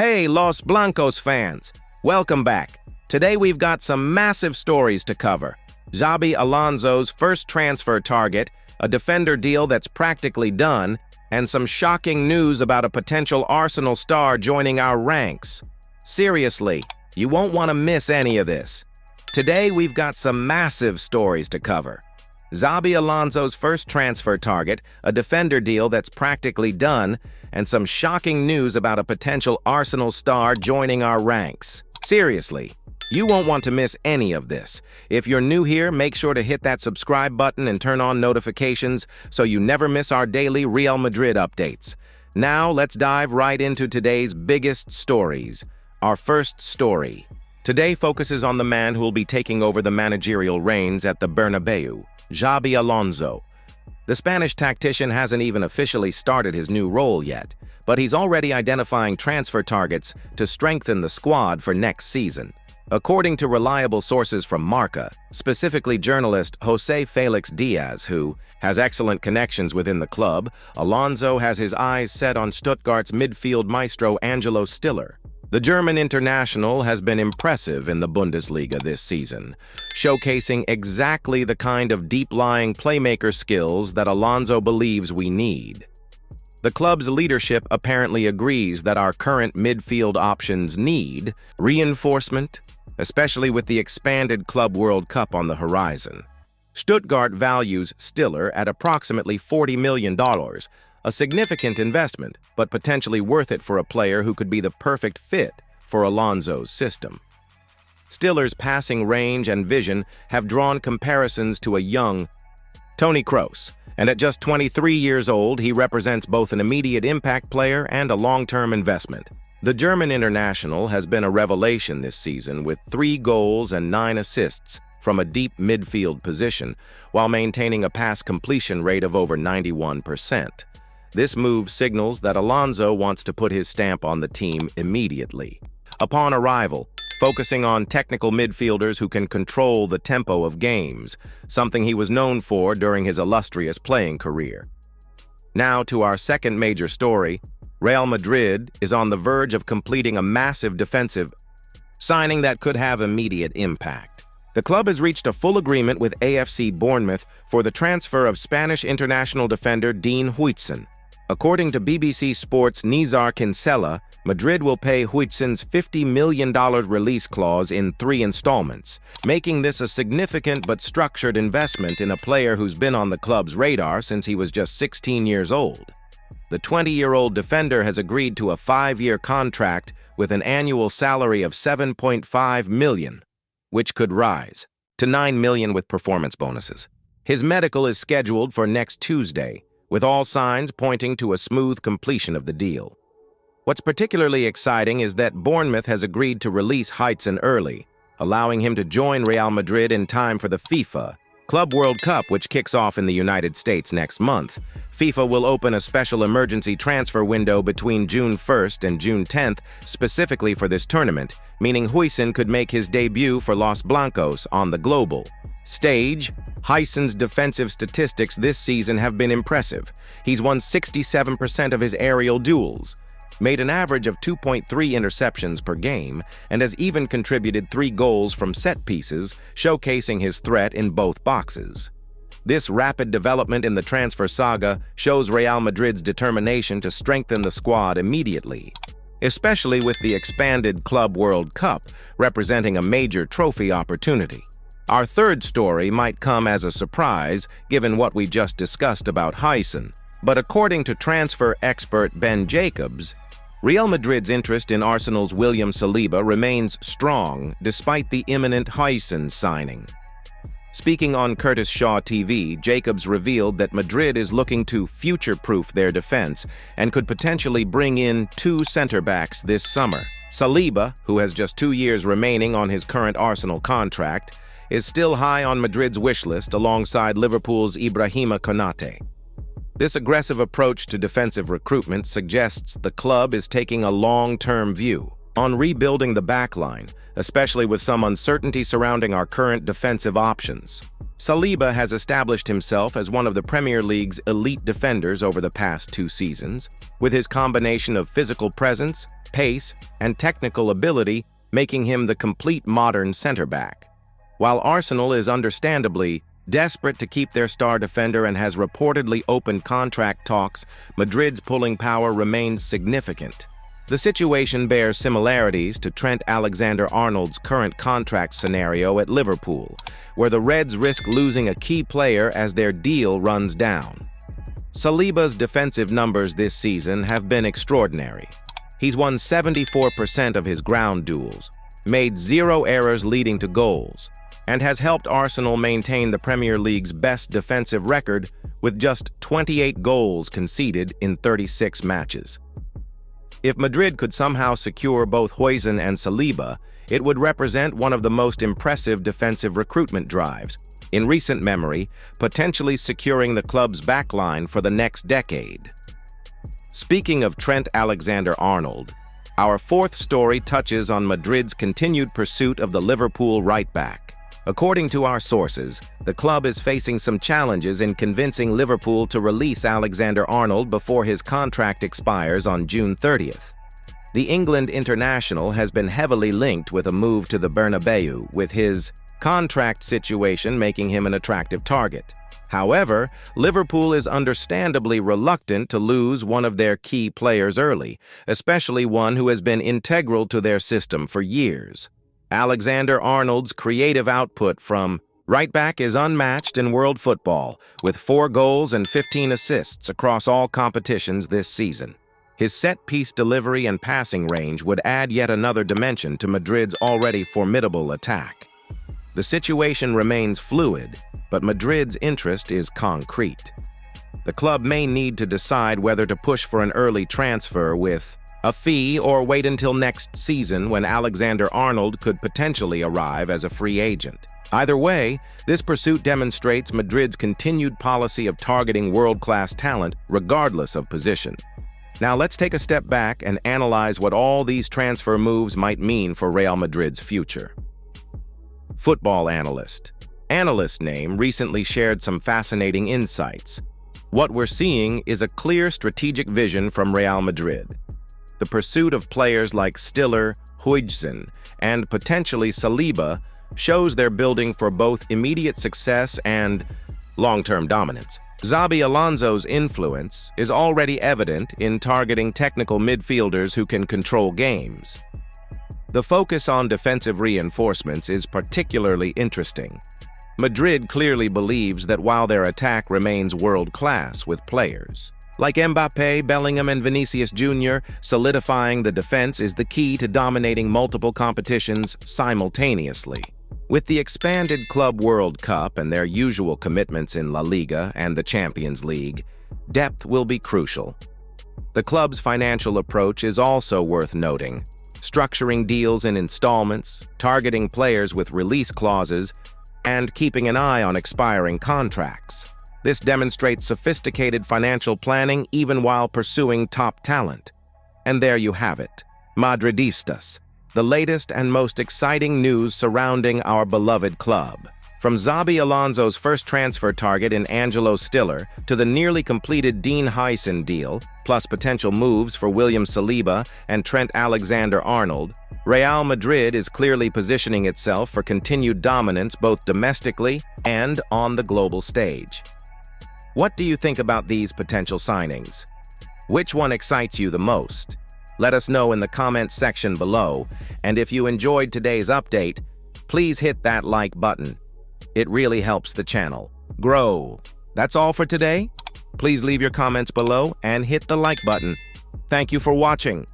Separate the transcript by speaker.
Speaker 1: Hey, Los Blancos fans! Welcome back. Today we've got some massive stories to cover. Xabi Alonso's first transfer target, a defender deal that's practically done, and some shocking news about a potential Arsenal star joining our ranks. Seriously, you won't want to miss any of this. Today we've got some massive stories to cover. Xabi Alonso's first transfer target, a defender deal that's practically done, and some shocking news about a potential Arsenal star joining our ranks. Seriously, you won't want to miss any of this. If you're new here, make sure to hit that subscribe button and turn on notifications so you never miss our daily Real Madrid updates. Now, let's dive right into today's biggest stories. Our first story. Today focuses on the man who will be taking over the managerial reins at the Bernabeu, Xabi Alonso. The Spanish tactician hasn't even officially started his new role yet, but he's already identifying transfer targets to strengthen the squad for next season. According to reliable sources from Marca, specifically journalist Jose Felix Diaz, who has excellent connections within the club, Alonso has his eyes set on Stuttgart's midfield maestro Angelo Stiller. The German international has been impressive in the Bundesliga this season, showcasing exactly the kind of deep-lying playmaker skills that Alonso believes we need. The club's leadership apparently agrees that our current midfield options need reinforcement, especially with the expanded Club World Cup on the horizon. Stuttgart values Stiller at approximately $40 million, a significant investment, but potentially worth it for a player who could be the perfect fit for Alonso's system. Stiller's passing range and vision have drawn comparisons to a young Toni Kroos, and at just 23 years old, he represents both an immediate impact player and a long-term investment. The German international has been a revelation this season with 3 goals and 9 assists from a deep midfield position, while maintaining a pass completion rate of over 91%. This move signals that Alonso wants to put his stamp on the team immediately. Upon arrival, focusing on technical midfielders who can control the tempo of games, something he was known for during his illustrious playing career. Now to our second major story. Real Madrid is on the verge of completing a massive defensive signing that could have immediate impact. The club has reached a full agreement with AFC Bournemouth for the transfer of Spanish international defender Dean Heisen. According to BBC Sports' Nizar Kinsella, Madrid will pay Heisen's $50 million release clause in 3 installments, making this a significant but structured investment in a player who's been on the club's radar since he was just 16 years old. The 20-year-old defender has agreed to a 5-year contract with an annual salary of $7.5 million, which could rise to $9 million with performance bonuses. His medical is scheduled for next Tuesday, with all signs pointing to a smooth completion of the deal. What's particularly exciting is that Bournemouth has agreed to release Heisen early, allowing him to join Real Madrid in time for the FIFA Club World Cup, which kicks off in the United States next month. FIFA will open a special emergency transfer window between June 1st and June 10th specifically for this tournament, meaning Heisen could make his debut for Los Blancos on the global stage. Heisen's defensive statistics this season have been impressive. He's won 67% of his aerial duels, made an average of 2.3 interceptions per game, and has even contributed 3 goals from set pieces, showcasing his threat in both boxes. This rapid development in the transfer saga shows Real Madrid's determination to strengthen the squad immediately, especially with the expanded Club World Cup representing a major trophy opportunity. Our third story might come as a surprise given what we just discussed about Heisen, but according to transfer expert Ben Jacobs, Real Madrid's interest in Arsenal's William Celiba remains strong despite the imminent Heisen signing. Speaking on Curtis Shaw TV, Jacobs revealed that Madrid is looking to future-proof their defense and could potentially bring in 2 center-backs this summer. Celiba, who has just 2 years remaining on his current Arsenal contract, is still high on Madrid's wish list alongside Liverpool's Ibrahima Konate. This aggressive approach to defensive recruitment suggests the club is taking a long-term view on rebuilding the backline, especially with some uncertainty surrounding our current defensive options. Celiba has established himself as one of the Premier League's elite defenders over the past 2 seasons. With his combination of physical presence, pace, and technical ability, making him the complete modern center-back. While Arsenal is understandably desperate to keep their star defender and has reportedly opened contract talks, Madrid's pulling power remains significant. The situation bears similarities to Trent Alexander-Arnold's current contract scenario at Liverpool, where the Reds risk losing a key player as their deal runs down. Celiba's defensive numbers this season have been extraordinary. He's won 74% of his ground duels, made 0 errors leading to goals, and has helped Arsenal maintain the Premier League's best defensive record with just 28 goals conceded in 36 matches. If Madrid could somehow secure both Heisen and Celiba, it would represent one of the most impressive defensive recruitment drives in recent memory, potentially securing the club's backline for the next decade. Speaking of Trent Alexander-Arnold, our fourth story touches on Madrid's continued pursuit of the Liverpool right-back. According to our sources, the club is facing some challenges in convincing Liverpool to release Alexander-Arnold before his contract expires on June 30th. The England international has been heavily linked with a move to the Bernabeu, with his contract situation making him an attractive target. However, Liverpool is understandably reluctant to lose one of their key players early, especially one who has been integral to their system for years. Alexander-Arnold's creative output from right-back is unmatched in world football, with 4 goals and 15 assists across all competitions this season. His set-piece delivery and passing range would add yet another dimension to Madrid's already formidable attack. The situation remains fluid, but Madrid's interest is concrete. The club may need to decide whether to push for an early transfer with a fee or wait until next season when Alexander-Arnold could potentially arrive as a free agent. Either way, this pursuit demonstrates Madrid's continued policy of targeting world-class talent regardless of position. Now let's take a step back and analyze what all these transfer moves might mean for Real Madrid's future. Football analyst. Analyst name recently shared some fascinating insights. What we're seeing is a clear strategic vision from Real Madrid. The pursuit of players like Stiller, Heisen, and potentially Celiba shows they're building for both immediate success and long-term dominance. Xabi Alonso's influence is already evident in targeting technical midfielders who can control games. The focus on defensive reinforcements is particularly interesting. Madrid clearly believes that while their attack remains world-class with players like Mbappé, Bellingham, and Vinicius Jr., solidifying the defense is the key to dominating multiple competitions simultaneously. With the expanded Club World Cup and their usual commitments in La Liga and the Champions League, depth will be crucial. The club's financial approach is also worth noting, structuring deals in installments, targeting players with release clauses, and keeping an eye on expiring contracts. This demonstrates sophisticated financial planning even while pursuing top talent. And there you have it, Madridistas, the latest and most exciting news surrounding our beloved club. From Xabi Alonso's first transfer target in Angelo Stiller to the nearly completed Dean Heisen deal, plus potential moves for William Celiba and Trent Alexander-Arnold, Real Madrid is clearly positioning itself for continued dominance both domestically and on the global stage. What do you think about these potential signings? Which one excites you the most? Let us know in the comments section below, and if you enjoyed today's update, please hit that like button. It really helps the channel grow. That's all for today. Please leave your comments below and hit the like button. Thank you for watching.